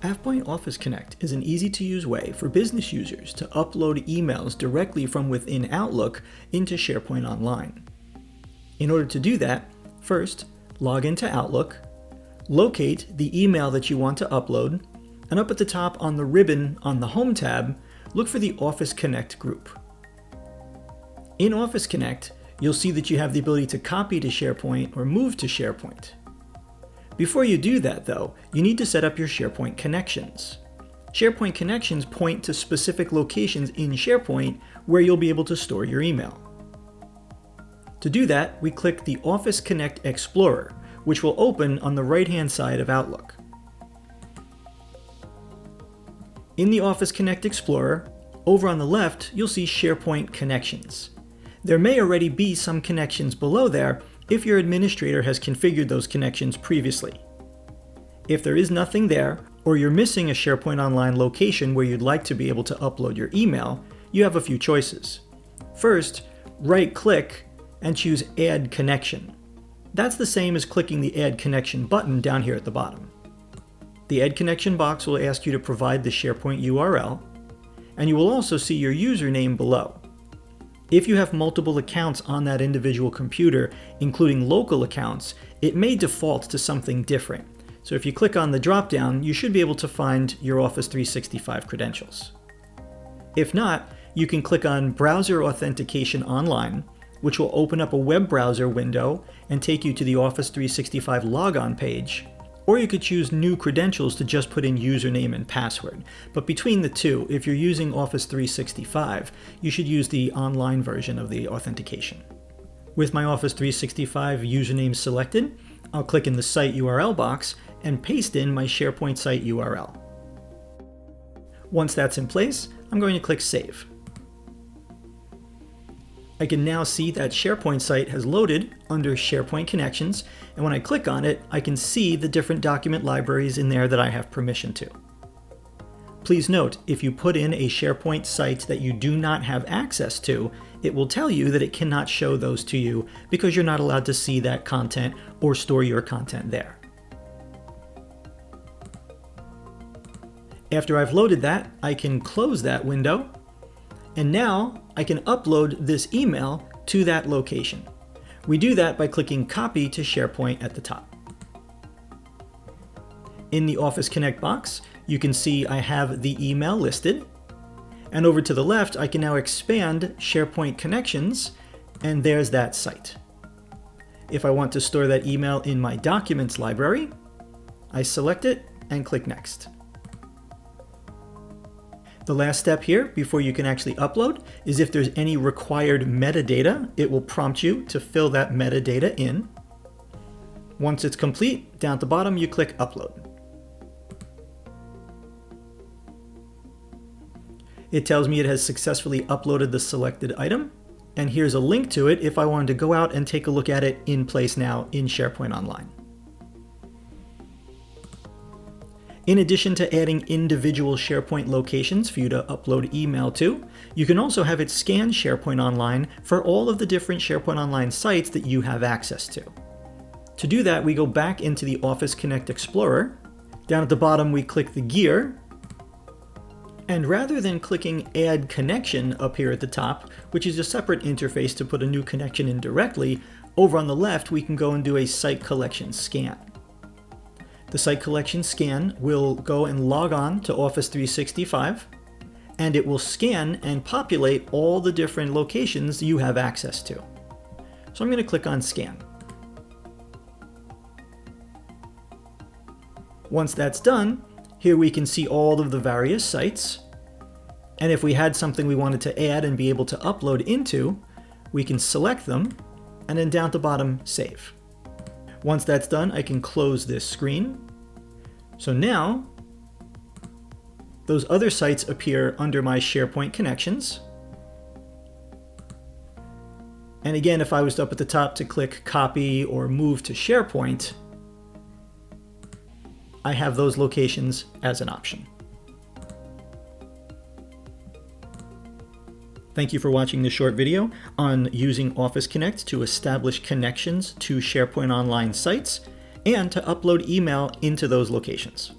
AvePoint Office Connect is an easy-to-use way for business users to upload emails directly from within Outlook into SharePoint Online. In order to do that, first, log into Outlook, locate the email that you want to upload, and up at the top on the ribbon on the Home tab, look for the Office Connect group. In Office Connect, you'll see that you have the ability to copy to SharePoint or move to SharePoint. Before you do that, though, you need to set up your SharePoint connections. SharePoint connections point to specific locations in SharePoint where you'll be able to store your email. To do that, we click the Office Connect Explorer, which will open on the right-hand side of Outlook. In the Office Connect Explorer, over on the left, you'll see SharePoint Connections. There may already be some connections below there if your administrator has configured those connections previously. If there is nothing there, or you're missing a SharePoint Online location where you'd like to be able to upload your email, you have a few choices. First, right-click and choose Add Connection. That's the same as clicking the Add Connection button down here at the bottom. The Add Connection box will ask you to provide the SharePoint URL, and you will also see your username below. If you have multiple accounts on that individual computer, including local accounts, it may default to something different. So if you click on the drop-down, you should be able to find your Office 365 credentials. If not, you can click on Browser Authentication Online, which will open up a web browser window and take you to the Office 365 logon page. Or you could choose New Credentials to just put in username and password. But between the two, if you're using Office 365, you should use the online version of the authentication. With my Office 365 username selected, I'll click in the site URL box and paste in my SharePoint site URL. Once that's in place, I'm going to click Save. I can now see that SharePoint site has loaded under SharePoint Connections, and when I click on it, I can see the different document libraries in there that I have permission to. Please note, if you put in a SharePoint site that you do not have access to, it will tell you that it cannot show those to you because you're not allowed to see that content or store your content there. After I've loaded that, I can close that window. And now I can upload this email to that location. We do that by clicking Copy to SharePoint at the top. In the Office Connect box, you can see I have the email listed. And over to the left, I can now expand SharePoint Connections, and there's that site. If I want to store that email in my Documents library, I select it and click Next. The last step here, before you can actually upload, is if there's any required metadata, it will prompt you to fill that metadata in. Once it's complete, down at the bottom, you click Upload. It tells me it has successfully uploaded the selected item, and here's a link to it if I wanted to go out and take a look at it in place now in SharePoint Online. In addition to adding individual SharePoint locations for you to upload email to, you can also have it scan SharePoint Online for all of the different SharePoint Online sites that you have access to. To do that, we go back into the Office Connect Explorer. Down at the bottom, we click the gear. And rather than clicking Add Connection up here at the top, which is a separate interface to put a new connection in directly, over on the left, we can go and do a Site Collection Scan. The Site Collection Scan will go and log on to Office 365, and it will scan and populate all the different locations you have access to. So I'm going to click on Scan. Once that's done, here we can see all of the various sites, and if we had something we wanted to add and be able to upload into, we can select them, and then down at the bottom, Save. Once that's done, I can close this screen. So now, those other sites appear under my SharePoint connections. And again, if I was up at the top to click Copy or Move to SharePoint, I have those locations as an option. Thank you for watching this short video on using Office Connect to establish connections to SharePoint Online sites and to upload email into those locations.